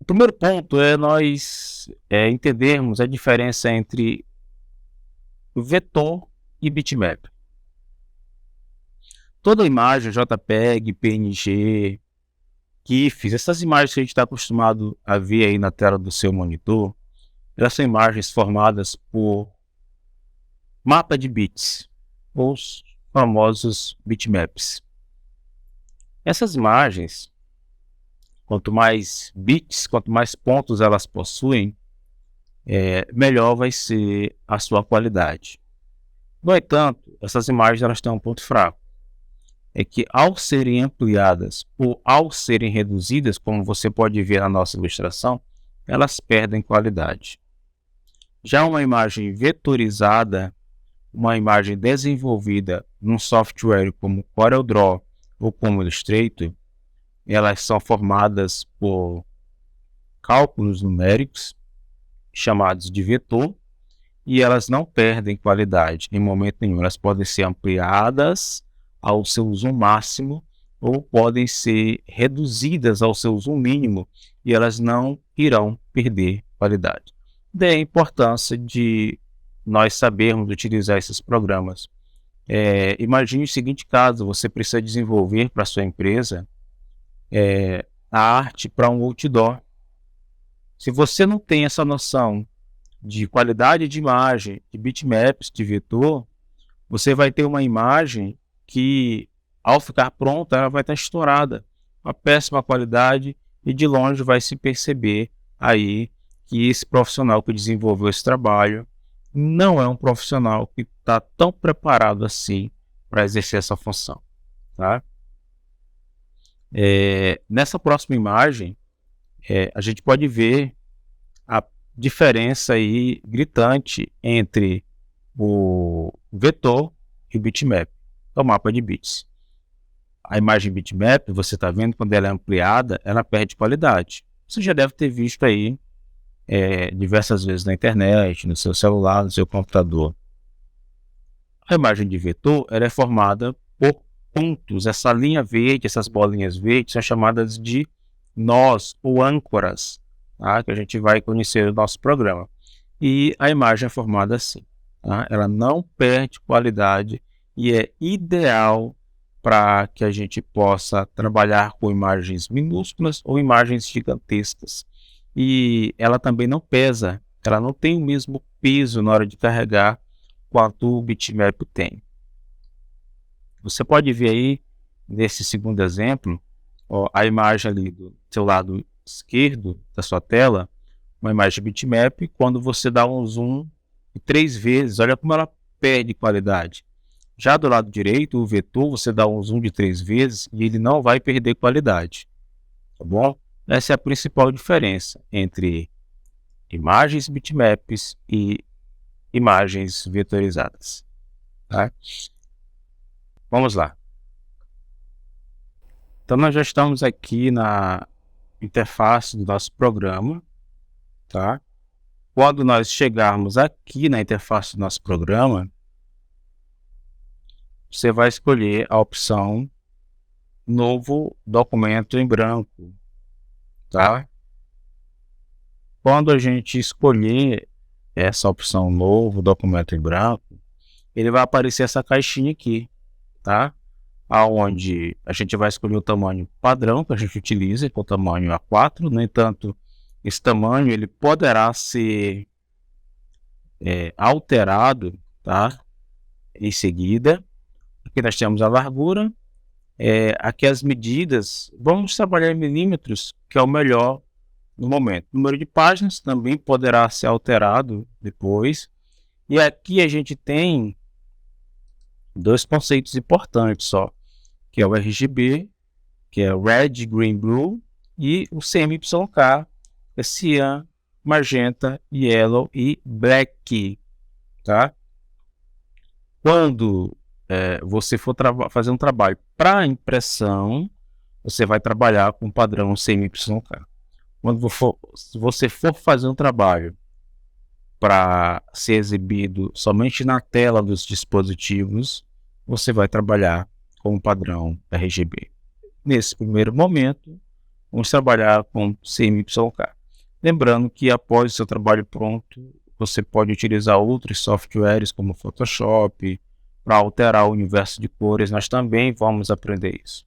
O primeiro ponto é nós entendermos a diferença entre vetor e bitmap. Toda imagem, JPEG, PNG, GIFs, essas imagens que a gente está acostumado a ver aí na tela do seu monitor, elas são imagens formadas por mapa de bits, os famosos bitmaps. Essas imagens, quanto mais bits, quanto mais pontos elas possuem, melhor vai ser a sua qualidade. No entanto, essas imagens elas têm um ponto fraco. É que ao serem ampliadas ou ao serem reduzidas, como você pode ver na nossa ilustração, elas perdem qualidade. Já uma imagem vetorizada, uma imagem desenvolvida num software como CorelDRAW ou como Illustrator, elas são formadas por cálculos numéricos, chamados de vetor, e elas não perdem qualidade em momento nenhum. Elas podem ser ampliadas ao seu zoom máximo ou podem ser reduzidas ao seu zoom mínimo e elas não irão perder qualidade. Daí a importância de nós sabermos utilizar esses programas. Imagine o seguinte caso: você precisa desenvolver para a sua empresa a arte para um outdoor. Se você não tem essa noção de qualidade de imagem, de bitmaps, de vetor, você vai ter uma imagem que, ao ficar pronta, ela vai estar estourada, uma péssima qualidade, e de longe vai se perceber aí que esse profissional que desenvolveu esse trabalho não é um profissional que está tão preparado assim para exercer essa função, tá? Nessa próxima imagem, a gente pode ver a diferença aí gritante entre o vetor e o bitmap, é o mapa de bits. A imagem bitmap, você está vendo, quando ela é ampliada, ela perde qualidade. Você já deve ter visto aí diversas vezes na internet, no seu celular, no seu computador. A imagem de vetor, ela é formada por pontos. Essa linha verde, essas bolinhas verdes, são chamadas de nós ou âncoras, tá? Que a gente vai conhecer no nosso programa. E a imagem é formada assim, tá? Ela não perde qualidade e é ideal para que a gente possa trabalhar com imagens minúsculas ou imagens gigantescas. E ela também não pesa, ela não tem o mesmo peso na hora de carregar quanto o bitmap tem. Você pode ver aí, nesse segundo exemplo, a imagem ali do seu lado esquerdo da sua tela, uma imagem bitmap, quando você dá um zoom 3 vezes, olha como ela perde qualidade. Já do lado direito, o vetor, você dá um zoom de 3 vezes e ele não vai perder qualidade, tá bom? Essa é a principal diferença entre imagens bitmaps e imagens vetorizadas, tá? Vamos lá. Então nós já estamos aqui na interface do nosso programa, tá? Quando nós chegarmos aqui na interface do nosso programa, você vai escolher a opção Novo Documento em Branco, tá? Quando a gente escolher essa opção Novo Documento em Branco, ele vai aparecer essa caixinha aqui, tá? Aonde a gente vai escolher o tamanho padrão que a gente utiliza, que é o tamanho A4. No entanto, esse tamanho ele poderá ser alterado, tá? Em seguida, aqui nós temos a largura, aqui as medidas, vamos trabalhar em milímetros, que é o melhor no momento. O número de páginas também poderá ser alterado depois. E aqui a gente tem dois conceitos importantes só, que é o RGB, que é o Red, Green, Blue, e o CMYK, que é Cyan, Magenta, Yellow e Black, tá? Quando você for fazer um trabalho para impressão, você vai trabalhar com o padrão CMYK. Quando você for fazer um trabalho para ser exibido somente na tela dos dispositivos, você vai trabalhar com o padrão RGB. Nesse primeiro momento, vamos trabalhar com CMYK. Lembrando que após o seu trabalho pronto, você pode utilizar outros softwares como Photoshop para alterar o universo de cores. Nós também vamos aprender isso.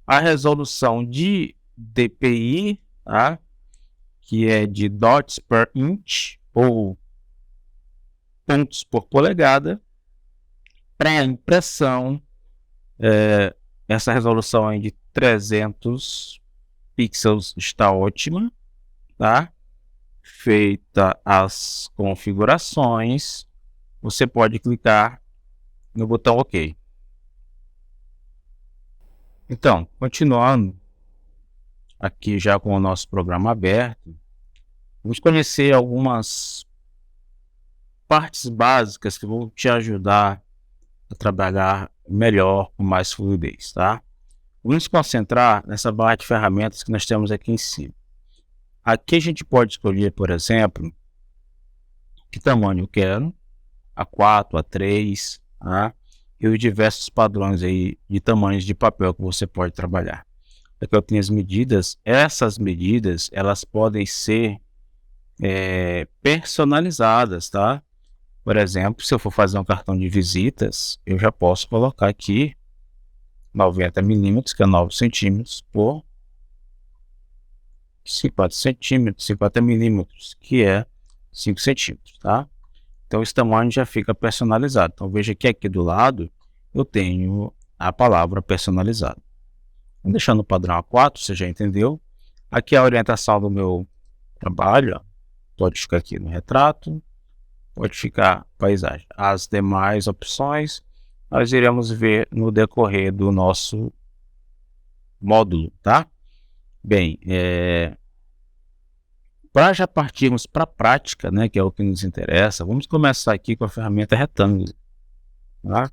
A resolução de DPI, tá? Que é de dots per inch ou pontos por polegada. Para impressão, essa resolução aí de 300 pixels está ótima, tá? Feita as configurações, você pode clicar no botão OK. Então, continuando aqui já com o nosso programa aberto, vamos conhecer algumas partes básicas que vão te ajudar a trabalhar melhor, com mais fluidez, tá? Vamos nos concentrar nessa barra de ferramentas que nós temos aqui em cima. Aqui a gente pode escolher, por exemplo, que tamanho eu quero, A4, A3, tá? E os diversos padrões aí de tamanhos de papel que você pode trabalhar. Aqui eu tenho as medidas. Essas medidas, elas podem ser personalizadas, tá? Por exemplo, se eu for fazer um cartão de visitas, eu já posso colocar aqui 90 milímetros, que é 9 centímetros, por 50 centímetros, 50 milímetros, que é 5 centímetros, tá? Então esse tamanho já fica personalizado. Então veja que aqui do lado eu tenho a palavra personalizado. Vou deixar no padrão A4, você já entendeu. Aqui a orientação do meu trabalho, ó, pode ficar aqui no retrato, pode ficar paisagem. As demais opções nós iremos ver no decorrer do nosso módulo, tá? Bem, para já partirmos para a prática, né, que é o que nos interessa, vamos começar aqui com a ferramenta retângulo, tá?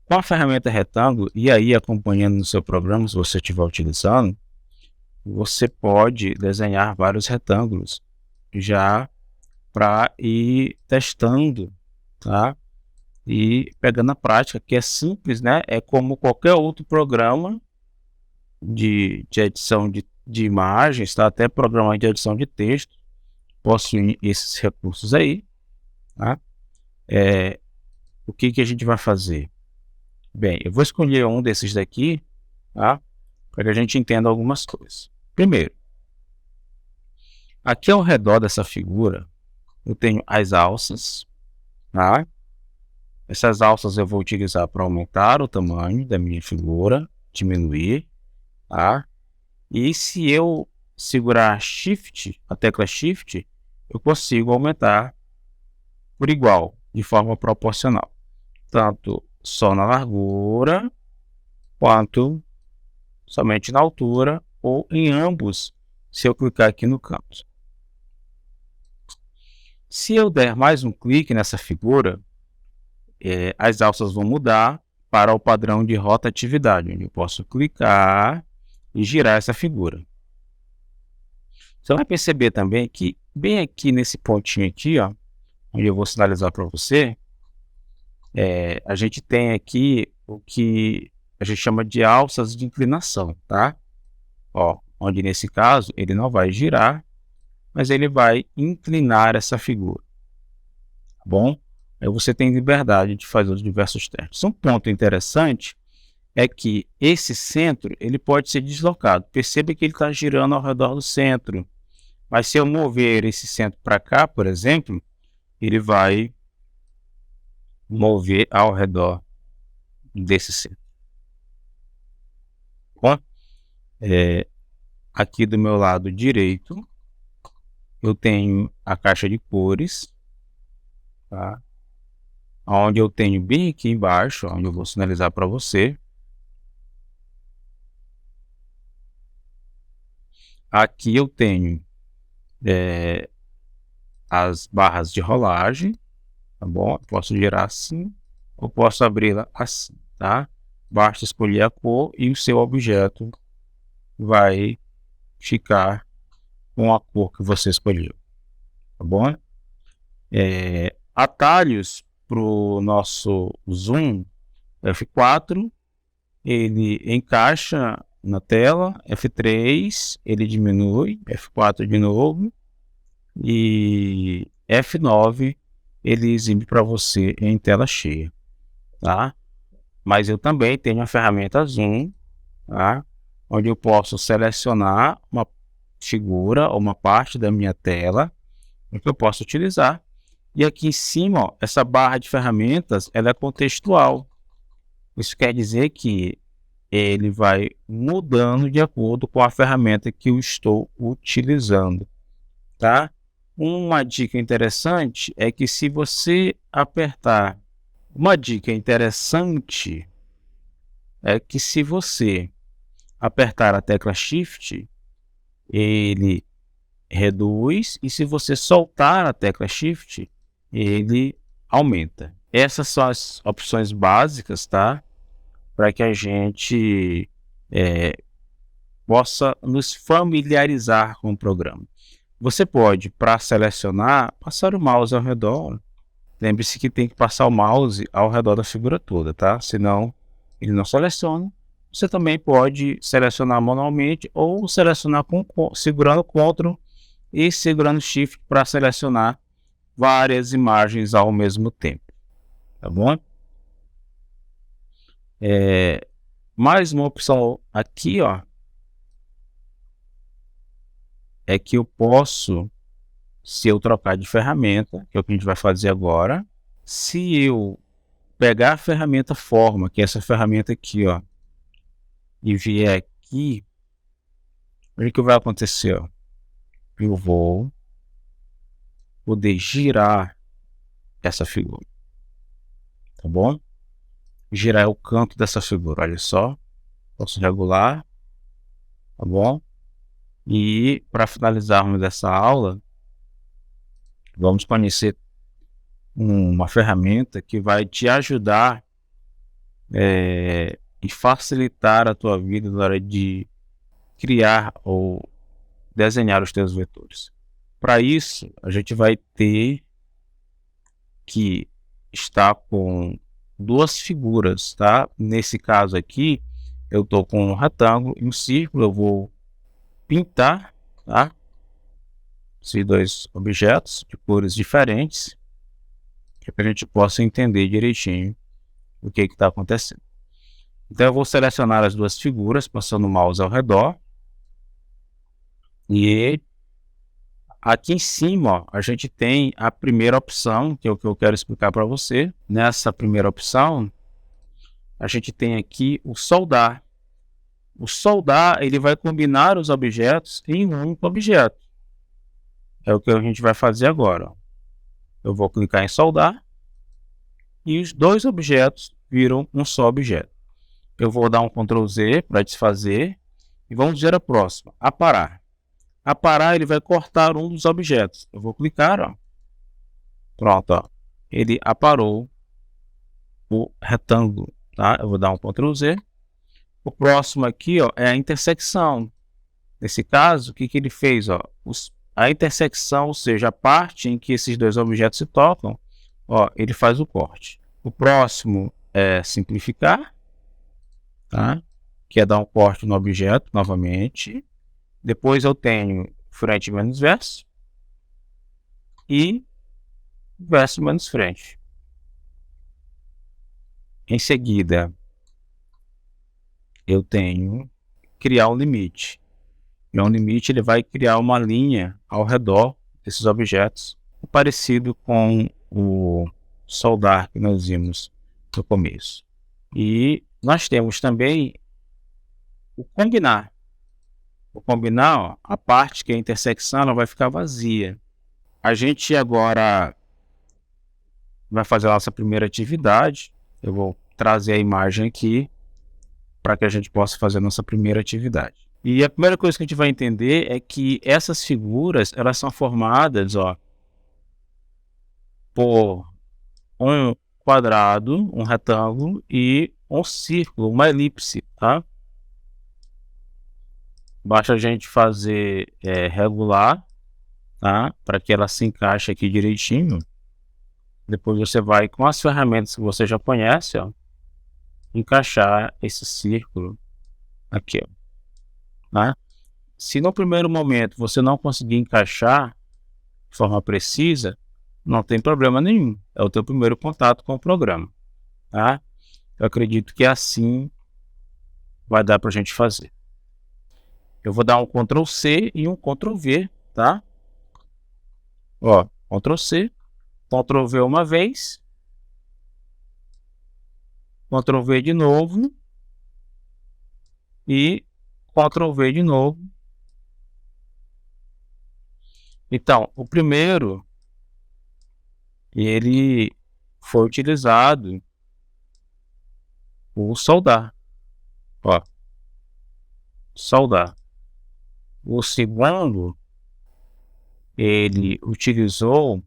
Com a ferramenta retângulo, e aí acompanhando no seu programa, se você estiver utilizando, você pode desenhar vários retângulos já para ir testando, tá? E pegando a prática, que é simples, né? É como qualquer outro programa de edição de imagens, tá? Até programa de edição de texto possuem esses recursos aí, tá? O que a gente vai fazer? Bem, eu vou escolher um desses daqui, tá? Para que a gente entenda algumas coisas. Primeiro, aqui ao redor dessa figura, eu tenho as alças, tá? Essas alças eu vou utilizar para aumentar o tamanho da minha figura, diminuir, tá? E se eu segurar Shift, a tecla Shift, eu consigo aumentar por igual, de forma proporcional. Tanto só na largura, quanto somente na altura, ou em ambos, se eu clicar aqui no canto. Se eu der mais um clique nessa figura, as alças vão mudar para o padrão de rotatividade, onde eu posso clicar e girar essa figura. Você vai perceber também que bem aqui nesse pontinho aqui, ó, onde eu vou sinalizar para você, a gente tem aqui o que a gente chama de alças de inclinação, tá? Ó, onde nesse caso ele não vai girar, mas ele vai inclinar essa figura, tá bom? Aí você tem liberdade de fazer os diversos testes. Um ponto interessante é que esse centro ele pode ser deslocado. Perceba que ele está girando ao redor do centro. Mas se eu mover esse centro para cá, por exemplo, ele vai mover ao redor desse centro. Bom, aqui do meu lado direito, eu tenho a caixa de cores, tá? Onde eu tenho bem aqui embaixo, onde eu vou sinalizar para você. Aqui eu tenho as barras de rolagem, tá bom? Eu posso girar assim, ou posso abri-la assim, tá? Basta escolher a cor e o seu objeto vai ficar com a cor que você escolheu, tá bom? Atalhos para o nosso zoom F4, ele encaixa na tela, F3 ele diminui, F4 de novo e F9 ele exibe para você em tela cheia, tá? Mas eu também tenho a ferramenta Zoom, tá? Onde eu posso selecionar uma figura ou uma parte da minha tela que eu posso utilizar. E aqui em cima, ó, essa barra de ferramentas, ela é contextual. Isso quer dizer que ele vai mudando de acordo com a ferramenta que eu estou utilizando, tá? Uma dica interessante é que se você apertar, uma dica interessante é que se você apertar a tecla Shift, ele reduz, e se você soltar a tecla Shift, ele aumenta. Essas são as opções básicas, tá? Para que a gente possa nos familiarizar com o programa. Você pode, para selecionar, passar o mouse ao redor. Lembre-se que tem que passar o mouse ao redor da figura toda, tá? Senão ele não seleciona. Você também pode selecionar manualmente ou selecionar segurando Ctrl e segurando Shift para selecionar várias imagens ao mesmo tempo, tá bom? Mais uma opção aqui, ó, é que eu posso, se eu trocar de ferramenta, que é o que a gente vai fazer agora, se eu pegar a ferramenta forma, que é essa ferramenta aqui, ó, e vier aqui, o que vai acontecer, ó? Eu vou poder girar essa figura, tá bom? Girar o canto dessa figura, olha só, posso regular, tá bom? E para finalizarmos essa aula, vamos conhecer uma ferramenta que vai te ajudar e facilitar a tua vida na hora de criar ou desenhar os teus vetores. Para isso, a gente vai ter que estar com duas figuras, tá? Nesse caso aqui, eu estou com um retângulo e um círculo. Eu vou pintar, tá? Esses dois objetos de cores diferentes, para que a gente possa entender direitinho o que está acontecendo. Então eu vou selecionar as duas figuras, passando o mouse ao redor. E aqui em cima, ó, a gente tem a primeira opção, que é o que eu quero explicar para você. Nessa primeira opção, a gente tem aqui o soldar. O soldar, ele vai combinar os objetos em um único objeto. É o que a gente vai fazer agora, ó. Eu vou clicar em soldar e os dois objetos viram um só objeto. Eu vou dar um Ctrl Z para desfazer e vamos dizer a próxima, aparar. Aparar, ele vai cortar um dos objetos. Eu vou clicar, ó. Pronto, ó. Ele aparou o retângulo, tá? Eu vou dar um Ctrl Z. O próximo aqui, ó, é a intersecção. Nesse caso, o que ele fez, ó? A intersecção, ou seja, a parte em que esses dois objetos se tocam, ó, ele faz o corte. O próximo é simplificar, tá? Que é dar um corte no objeto novamente. Depois eu tenho frente menos verso e verso menos frente. Em seguida, eu tenho criar um limite. E um limite, ele vai criar uma linha ao redor desses objetos, parecido com o soldar que nós vimos no começo. E nós temos também o combinar. O combinar, ó, a parte que é a intersecção, ela vai ficar vazia. A gente agora vai fazer a nossa primeira atividade. Eu vou trazer a imagem aqui para que a gente possa fazer a nossa primeira atividade. E a primeira coisa que a gente vai entender é que essas figuras, elas são formadas, ó, por um quadrado, um retângulo e um círculo, uma elipse, tá? Basta a gente fazer regular, tá? Para que ela se encaixe aqui direitinho. Depois você vai, com as ferramentas que você já conhece, ó, encaixar esse círculo aqui, ó. né? Se no primeiro momento você não conseguir encaixar de forma precisa, não tem problema nenhum. É o teu primeiro contato com o programa, tá? Eu acredito que assim vai dar para a gente fazer. Eu vou dar um Ctrl C e um Ctrl V, tá? Ó, Ctrl C, Ctrl V uma vez, Ctrl V de novo e Ctrl V de novo. Então, o primeiro, ele foi utilizado por soldar. Ó, soldar. O segundo, ele utilizou,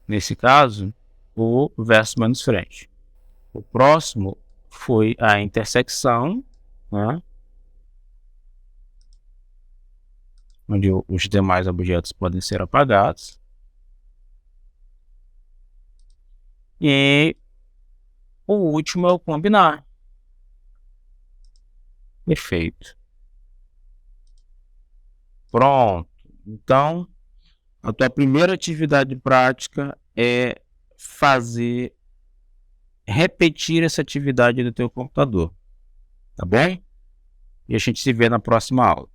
nesse caso, o verso menos frente. O próximo foi a intersecção, né? Onde os demais objetos podem ser apagados. E o último é o combinar. Perfeito. Pronto. Então, a tua primeira atividade prática é repetir essa atividade do teu computador. Tá bom? E a gente se vê na próxima aula.